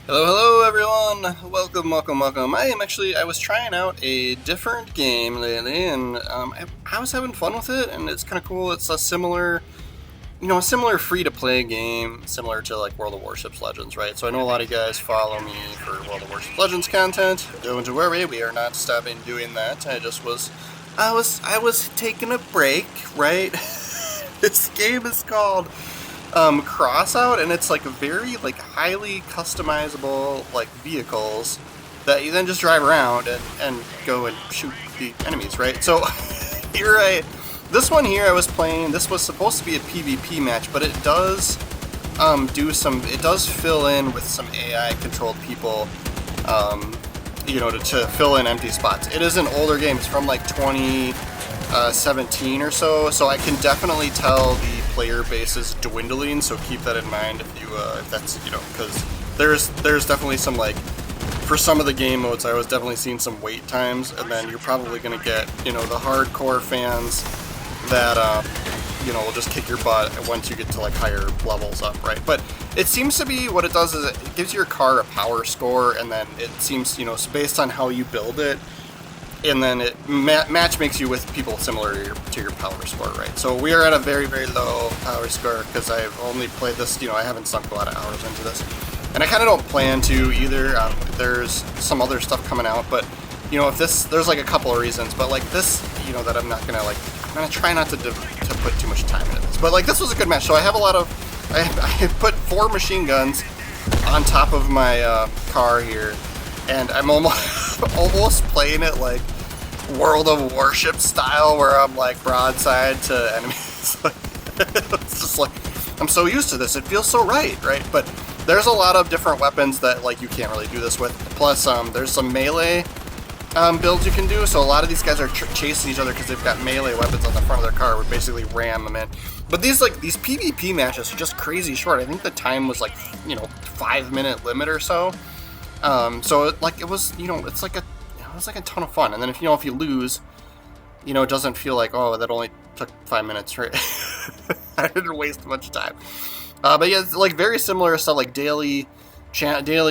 Hello, hello everyone! Welcome. I was trying out a different game lately, and I was having fun with it, and it's kind of cool. It's a similar free-to-play game, similar to like World of Warships Legends, right? So I know a lot of you guys follow me for World of Warships Legends content. Don't you worry, we are not stopping doing that. I was taking a break, right? This game is called CrossOut, and it's like very like highly customizable like vehicles that you then just drive around and go and shoot the enemies, right? So this one here I was playing. This was supposed to be a PvP match, but it does it does fill in with some AI controlled people, to fill in empty spots. It is an older game. It's from like 2017 or so, so I can definitely tell the player base is dwindling, so keep that in mind if that's, because there's definitely some, like, for some of the game modes I was definitely seeing some wait times, and then you're probably going to get, the hardcore fans that, will just kick your butt once you get to, like, higher levels up, right? But it seems to be, what it does is it gives your car a power score, and then it seems, based on how you build it, and then it match makes you with people similar to your power score, right? So we are at a very, very low power score because I've only played this, I haven't sunk a lot of hours into this. And I kind of don't plan to either. There's some other stuff coming out, but, if there's like a couple of reasons, but like this, that I'm not going to like, I'm going to try not to put too much time into this. But like this was a good match, so I have I put 4 machine guns on top of my car here, and I'm almost playing it like World of Warships style, where I'm like broadside to enemies. It's just like, I'm so used to this, it feels so right? But there's a lot of different weapons that like you can't really do this with. Plus, there's some melee builds you can do. So a lot of these guys are chasing each other because they've got melee weapons on the front of their car, would basically ram them in. But these PvP matches are just crazy short. I think the time was like 5-minute limit or so. So it was like a ton of fun. And then if you lose, it doesn't feel like, oh, that only took 5 minutes, right? I didn't waste much time. But yeah, it's like very similar stuff, like daily,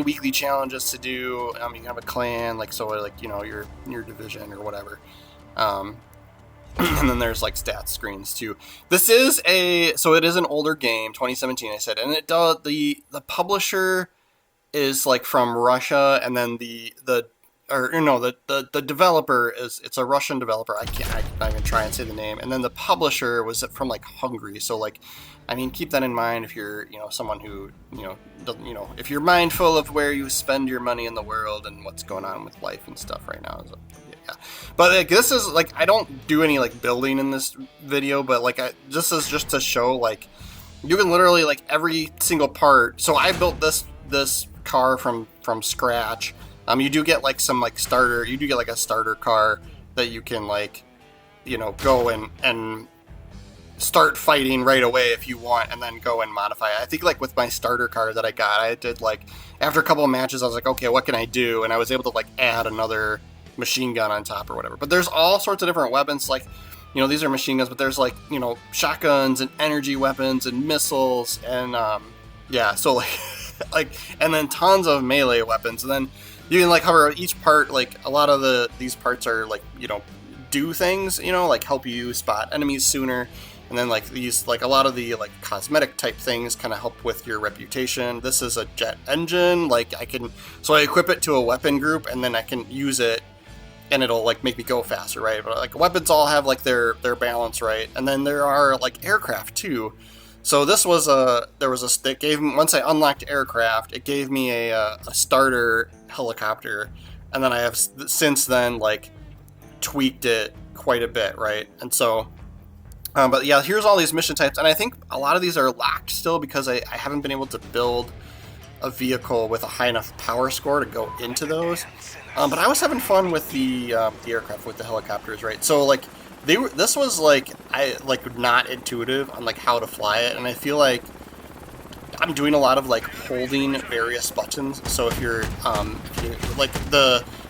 weekly challenges to do. You can have a clan, like, so like, your division or whatever. And then there's like stats screens too. It is an older game, 2017, I said, and it does, the publisher is like from Russia, and then the developer it's a Russian developer. I'm not even try and say the name. And then the publisher was from like Hungary. So like, keep that in mind if you're, someone who, doesn't, if you're mindful of where you spend your money in the world and what's going on with life and stuff right now. So, yeah. But like, this is like, I don't do any like building in this video, but like, this is just to show like, you can literally like every single part. So I built this car from scratch. You do get like some like starter. You do get like a starter car that you can like, go and start fighting right away if you want, and then go and modify it. I think like with my starter car that I got, I did like after a couple of matches, I was like, okay, what can I do? And I was able to like add another machine gun on top or whatever. But there's all sorts of different weapons. Like, these are machine guns, but there's like shotguns and energy weapons and missiles and so like and then tons of melee weapons, and then you can like cover each part. Like a lot of these parts are like, do things, like help you spot enemies sooner. And then like these, like a lot of the like cosmetic type things kind of help with your reputation. This is a jet engine. Like I equip it to a weapon group, and then I can use it and it'll like make me go faster, right? But like weapons all have like their balance, right? And then there are like aircraft too. So this was it gave me, once I unlocked aircraft, it gave me a starter helicopter, and then I have since then like tweaked it quite a bit, right? And so, but yeah, here's all these mission types, and I think a lot of these are locked still because I haven't been able to build a vehicle with a high enough power score to go into those. But I was having fun with the aircraft, with the helicopters, right? So like this was like not intuitive on like how to fly it, and I feel like I'm doing a lot of like holding various buttons. So if you're like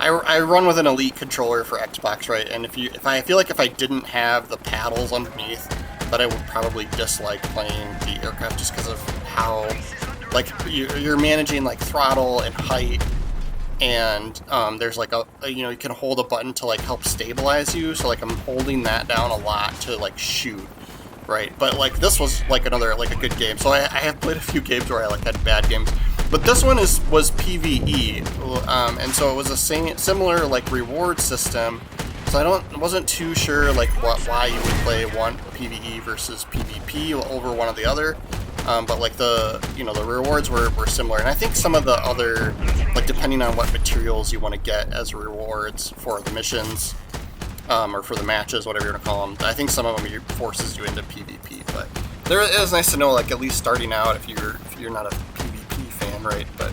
I run with an Elite controller for Xbox, right? And if I feel like if I didn't have the paddles underneath, that I would probably dislike playing the aircraft just because of how like you're managing like throttle and height, and there's like a you know, you can hold a button to like help stabilize you. So like I'm holding that down a lot to like shoot, right? But like this was like another like a good game. So I have played a few games where I like had bad games, but this one was PvE, and so it was a similar like reward system. So I wasn't too sure like why you would play one PvE versus PvP over one or the other, but like the rewards were similar, and I think some of the other, like depending on what materials you want to get as rewards for the missions, or for the matches, whatever you want to call them, I think some of them forces you into PvP. But it is nice to know, like at least starting out, if you're not a PvP fan, right? But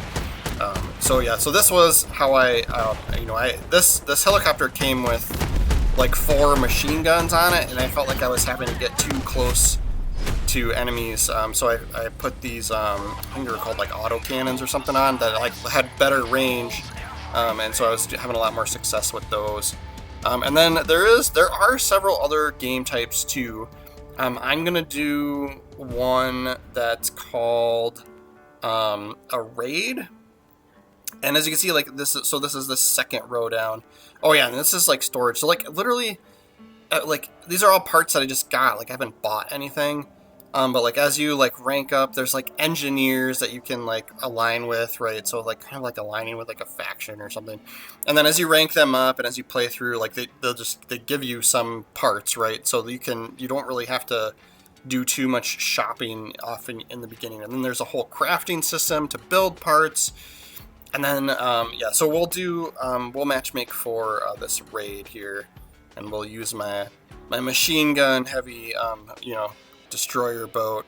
so yeah, so this was how this helicopter came with like 4 machine guns on it, and I felt like I was having to get too close to enemies, so I put these, I think they were called like auto cannons or something on that like had better range, and so I was having a lot more success with those. And then there are several other game types too. I'm gonna do one that's called a raid. And as you can see, like this is the second row down. Oh yeah, and this is like storage. So like literally, like these are all parts that I just got. Like I haven't bought anything. But like as you like rank up, there's like engineers that you can like align with, right? So like kind of like aligning with like a faction or something. And then as you rank them up and as you play through, like they give you some parts, right? So you don't really have to do too much shopping off in the beginning. And then there's a whole crafting system to build parts. And then, yeah, so we'll matchmake for this raid here, and we'll use my machine gun heavy, destroyer boat.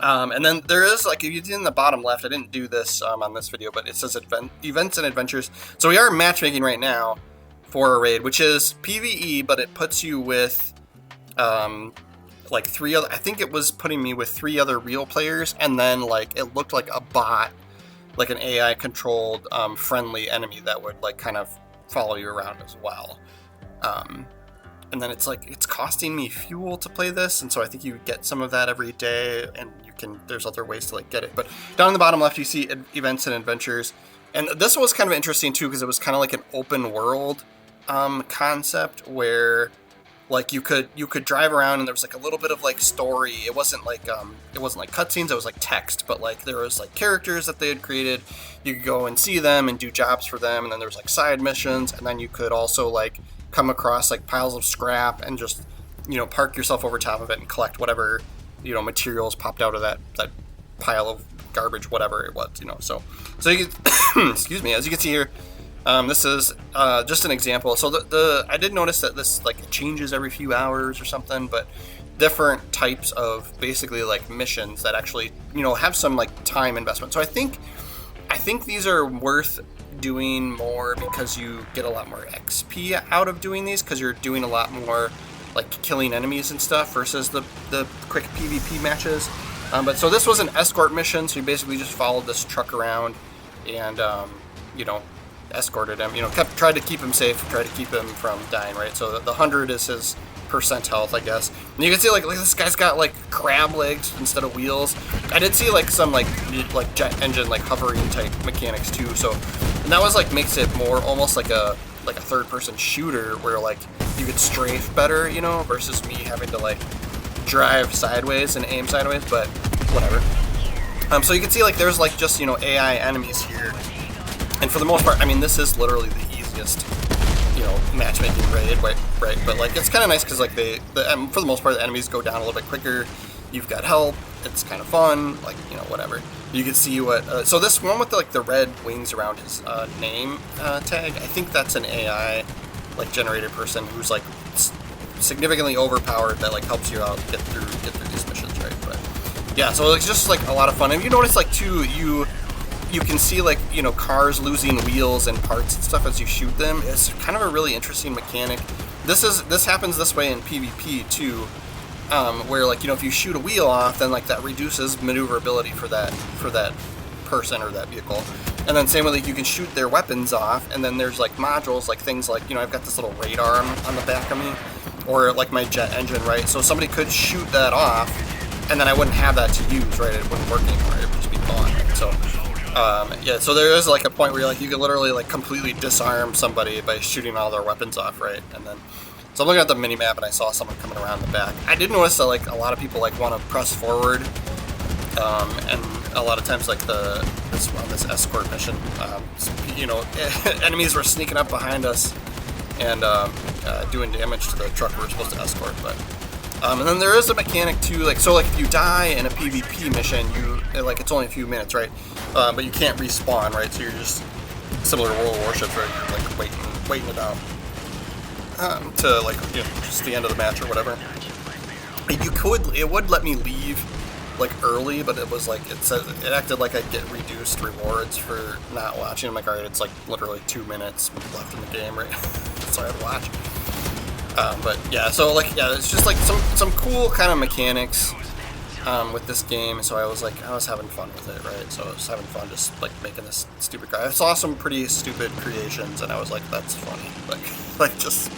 And then there is, like, if you see in the bottom left, I didn't do this on this video, but it says events and adventures. So we are matchmaking right now for a raid, which is PvE, but it puts you with like 3 other, I think it was putting me with 3 other real players, and then like it looked like a bot, like an AI controlled friendly enemy that would like kind of follow you around as well. And then it's like it's costing me fuel to play this, and so I think you get some of that every day, and there's other ways to like get it. But down in the bottom left you see events and adventures, and this was kind of interesting too because it was kind of like an open world concept where like you could drive around and there was like a little bit of like story. It wasn't like cutscenes, it was like text, but like there was like characters that they had created. You could go and see them and do jobs for them, and then there was like side missions, and then you could also like come across like piles of scrap and just park yourself over top of it and collect whatever materials popped out of that pile of garbage, whatever it was. So you can excuse me, as you can see here, this is just an example. So I did notice that this like changes every few hours or something, but different types of basically like missions that actually have some like time investment. So I think these are worth doing more because you get a lot more XP out of doing these, because you're doing a lot more like killing enemies and stuff versus the quick PvP matches. But so this was an escort mission, so you basically just followed this truck around and escorted him, tried to keep him safe, tried to keep him from dying, right? So the 100 is his % health, I guess. And you can see like this guy's got like crab legs instead of wheels. I did see like some like jet engine like hovering type mechanics too. So and that was like makes it more almost like a third person shooter where like you could strafe better, versus me having to like drive sideways and aim sideways, but whatever. So you can see like there's like just AI enemies here. And for the most part, I mean, this is literally the easiest, matchmaking raid, right? But like, it's kind of nice because like for the most part, the enemies go down a little bit quicker. You've got help. It's kind of fun, like whatever. You can see what. So this one with the red wings around his name tag, I think that's an AI like generated person who's like significantly overpowered that like helps you out get through these missions, right? But yeah, so it's just like a lot of fun. And you notice like too, you can see like cars losing wheels and parts and stuff as you shoot them. It's kind of a really interesting mechanic. This happens this way in PvP too, where like if you shoot a wheel off, then like that reduces maneuverability for that person or that vehicle. And then same way, like you can shoot their weapons off, and then there's like modules, like things like I've got this little radar on the back of me, or like my jet engine, right? So somebody could shoot that off, and then I wouldn't have that to use, right? It wouldn't work anymore. It would just be gone. Right? So yeah, so there is like a point where like you could literally like completely disarm somebody by shooting all their weapons off, right? And then so I'm looking at the mini map and I saw someone coming around the back. I did notice that like a lot of people like want to press forward, and a lot of times like this escort mission, you know, enemies were sneaking up behind us and doing damage to the truck we were supposed to escort. But and then there is a mechanic too, like so like if you die in a PvP mission, you like it's only a few minutes, right? But you can't respawn, right? So you're just similar to World of Warships, right? You're like waiting it out to like, you know, just the end of the match or whatever. It would let me leave like early, but it was like it acted like I'd get reduced rewards for not watching. I'm like, all right, it's like literally 2 minutes left in the game, right? So I'd watch. But yeah, so like yeah, it's just like some cool kind of mechanics with this game. So I was having fun with it, right? So I was having fun just like making this stupid guy. I saw some pretty stupid creations, and I was like, that's funny. Like just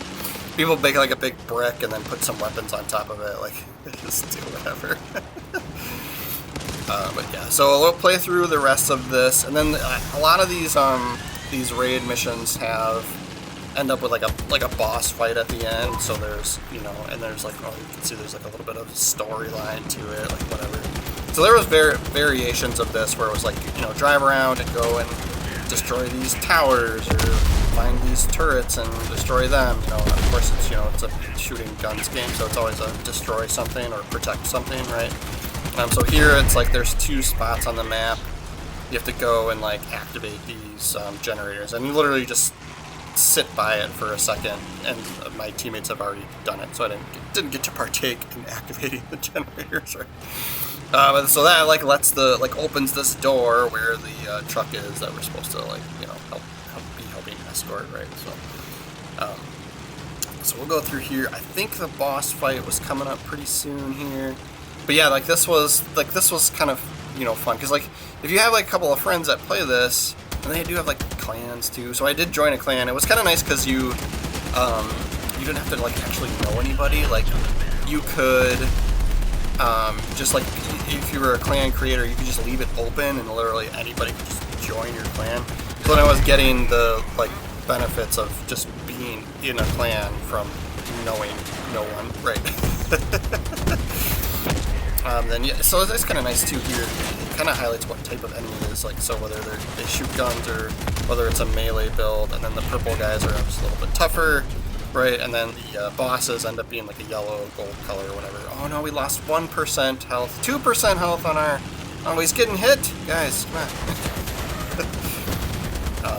people make like a big brick and then put some weapons on top of it. Like just do whatever. But yeah, so we'll play through the rest of this, and then a lot of these raid missions end up with like a boss fight at the end. So there's, you know, and there's like, oh, you can see there's like a little bit of storyline to it, like whatever. So there was variations of this where it was like, you know, drive around and go and destroy these towers or find these turrets and destroy them. You know, of course it's, you know, it's a shooting guns game, so it's always a destroy something or protect something, right? So here it's like there's 2 spots on the map. You have to go and like activate these generators, and you literally just sit by it for a second, and my teammates have already done it, so I didn't get to partake in activating the generators. Right? So that like opens this door where the truck is that we're supposed to like, you know, helping escort, right? So we'll go through here. I think the boss fight was coming up pretty soon here. But yeah, like this was kind of, you know, fun, because like if you have like a couple of friends that play this, and they do have like clans too. So I did join a clan. It was kind of nice because you didn't have to like actually know anybody. Like you could just like if you were a clan creator, you could just leave it open and literally anybody could just join your clan. So then I was getting the like benefits of just being in a clan from knowing no one, right? Then yeah, so it's kind of nice too here. It kind of highlights what type of enemy it is, like so whether they shoot guns or whether it's a melee build. And then the purple guys are just a little bit tougher, right? And then the bosses end up being like a yellow, gold color or whatever. Oh no, we lost 1% health, 2% health on our. Oh, he's getting hit, guys. Come on.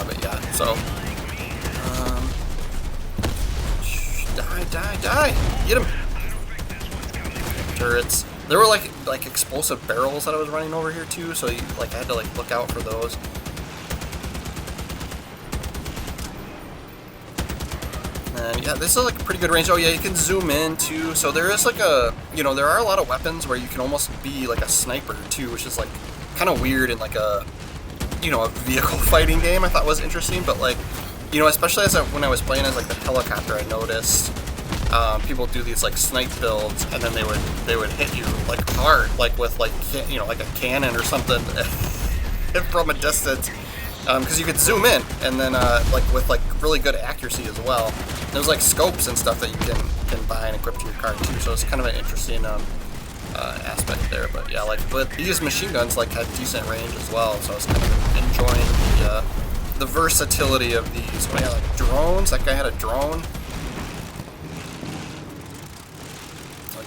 But yeah, so die! Get him! Turrets. There were like explosive barrels that I was running over here too, so I had to like look out for those. And yeah, this is like a pretty good range. Oh yeah, you can zoom in too. So there is like you know, there are a lot of weapons where you can almost be like a sniper too, which is like kind of weird in like a, you know, a vehicle fighting game. I thought was interesting, but like, you know, especially when I was playing as like the helicopter, I noticed people do these like snipe builds, and then they would hit you like hard, like with like, you know, like a cannon or something from a distance, because you could zoom in, and then like with like really good accuracy as well. There's like scopes and stuff that you can buy and equip to your car too, so it's kind of an interesting aspect there. But yeah, like but these machine guns like had decent range as well, so I was kind of enjoying the versatility of these. Oh yeah, like drones. That guy had a drone.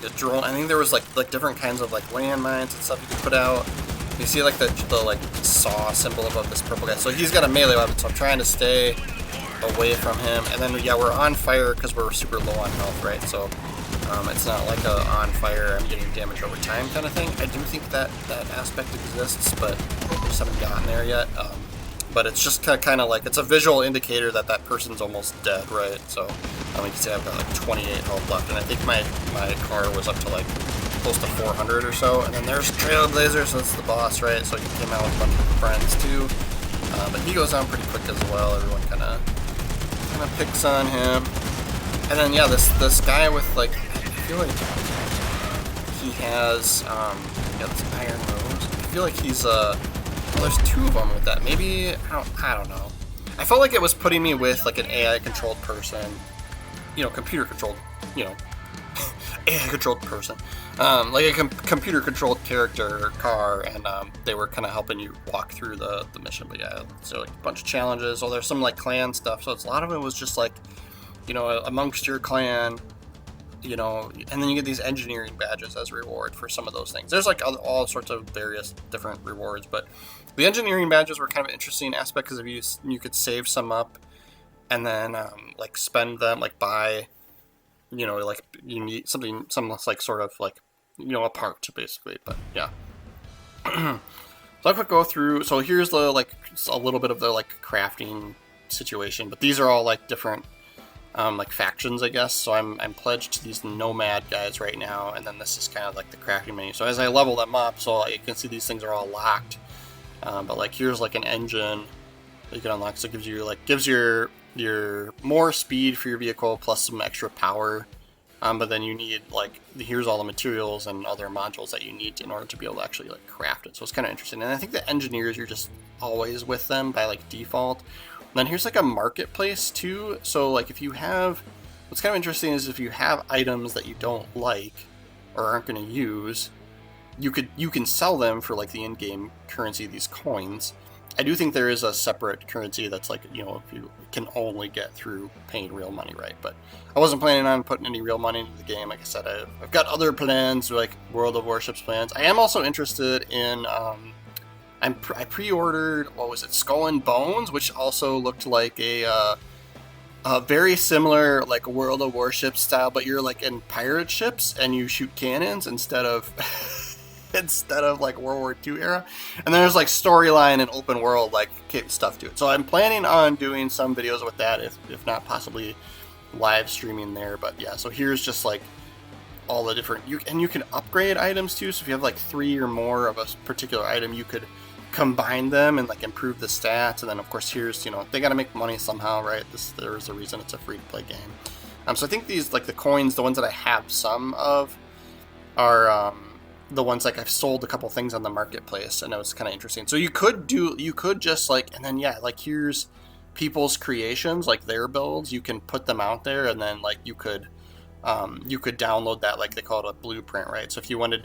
A drone. I think there was like different kinds of like landmines and stuff you could put out. You see like the like saw symbol above this purple guy. So he's got a melee weapon, so I'm trying to stay away from him. And then yeah, we're on fire because we're super low on health, right? So it's not like a on fire, I'm getting damage over time kind of thing. I do think that aspect exists, but I just haven't gotten there yet. But it's just kind of like, it's a visual indicator that that person's almost dead, right? So you can see I've got like 28 health left, and I think my car was up to like close to 400 or so. And then there's Trailblazer, so that's the boss, right? So he came out with a bunch of friends too. But he goes down pretty quick as well. Everyone kind of picks on him. And then yeah, this guy with like, I feel like he has this Iron Rose. I feel like he's well, there's 2 of them with that. Maybe I don't know. I felt like it was putting me with like an AI controlled person, computer controlled, AI controlled person, like a computer controlled character or car, and they were kind of helping you walk through the mission. But yeah, so like a bunch of challenges. Oh, there's some like clan stuff. So a lot of it was just like, amongst your clan. And then you get these engineering badges as reward for some of those things. There's like all sorts of various different rewards, but the engineering badges were kind of an interesting aspect because if you could save some up and then like spend them, like buy, like you need some like sort of like a part basically. But yeah. So I could go through. So here's the like a little bit of the like crafting situation, but these are all like different. Like factions, I guess. So I'm pledged to these nomad guys right now, and then this is kind of like the crafting menu. So as I level them up, so you can see these things are all locked. But like here's like an engine that you can unlock. So it gives your more speed for your vehicle plus some extra power. But then you need like here's all the materials and other modules that you need in order to be able to actually like craft it. So it's kind of interesting. And I think the engineers, you're just always with them by like default. And then here's like a marketplace too. So like if you have, what's kind of interesting is if you have items that you don't like or aren't going to use, you can sell them for like the in-game currency, these coins. I do think there is a separate currency that's like, if you can only get through paying real money, right? But I wasn't planning on putting any real money into the game. Like I said, I've got other plans, like World of Warships plans. I am also interested in, I pre-ordered, what was it, Skull and Bones, which also looked like a very similar like World of Warships style, but you're like in pirate ships and you shoot cannons instead of like World War II era. And then there's like storyline and open world like stuff to it. So I'm planning on doing some videos with that, if not possibly live streaming there. But yeah, so here's just like all the different you can upgrade items too. So if you have like 3 or more of a particular item, you could combine them and like improve the stats. And then of course here's they got to make money somehow, right? There's a reason it's a free to play game. So I think these like the coins, the ones that I have some of, are the ones like I've sold a couple things on the marketplace, and it was kind of interesting. So you could just like, and then yeah, like here's people's creations, like their builds, you can put them out there, and then like you could download that, like they call it a blueprint, right? So if you wanted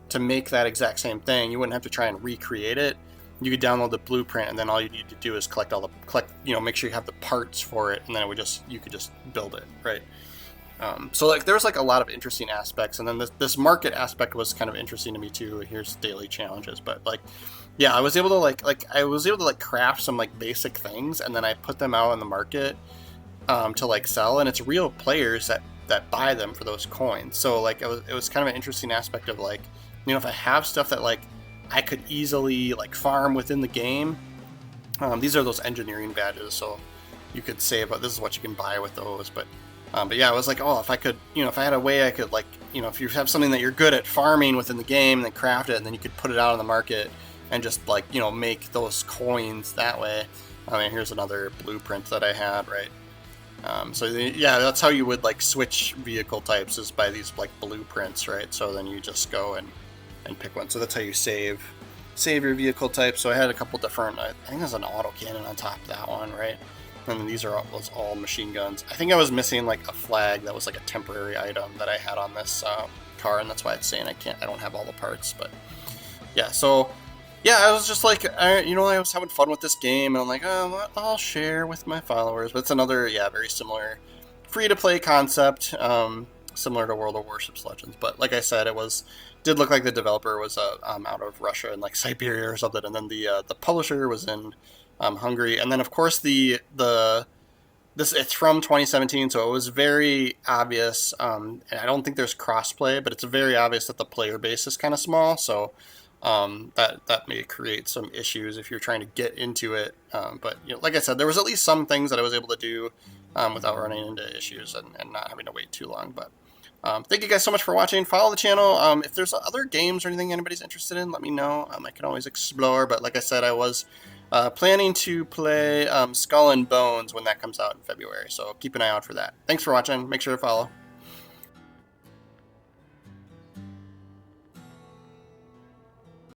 to make that exact same thing, you wouldn't have to try and recreate it. You could download the blueprint, and then all you need to do is make sure you have the parts for it, and then you could just build it, right? So like there's like a lot of interesting aspects, and then this market aspect was kind of interesting to me too. Here's daily challenges, but like, yeah, I was able to craft some like basic things, and then I put them out on the market to like sell, and it's real players that buy them for those coins. So like it was kind of an interesting aspect of like, if I have stuff that like I could easily like farm within the game. These are those engineering badges, so you could save. This is what you can buy with those. But yeah, I was like, oh, if I could, if I had a way I could like, if you have something that you're good at farming within the game, then craft it, and then you could put it out on the market and just like, make those coins that way. I mean, here's another blueprint that I had, right? So yeah, that's how you would like switch vehicle types, is by these like blueprints, right? So then you just go and pick one. So that's how you save your vehicle type. So I had a couple different, I think there's an autocannon on top of that one, right? And these are all machine guns. I think I was missing like a flag that was like a temporary item that I had on this car, and that's why it's saying I don't have all the parts. But yeah, so yeah, I was just like, I was having fun with this game, and I'm like, oh, I'll share with my followers. But it's another, very similar free-to-play concept, similar to World of Warships Legends. But like I said, did look like the developer was out of Russia and like Siberia or something, and then the publisher was in Hungary, and then of course it's from 2017, so it was very obvious. And I don't think there's crossplay, but it's very obvious that the player base is kind of small, so that may create some issues if you're trying to get into it. But like I said, there was at least some things that I was able to do without running into issues and not having to wait too long. But thank you guys so much for watching. Follow the channel. If there's other games or anything anybody's interested in, let me know. I can always explore. But like I said, I was planning to play Skull and Bones when that comes out in February. So keep an eye out for that. Thanks for watching. Make sure to follow.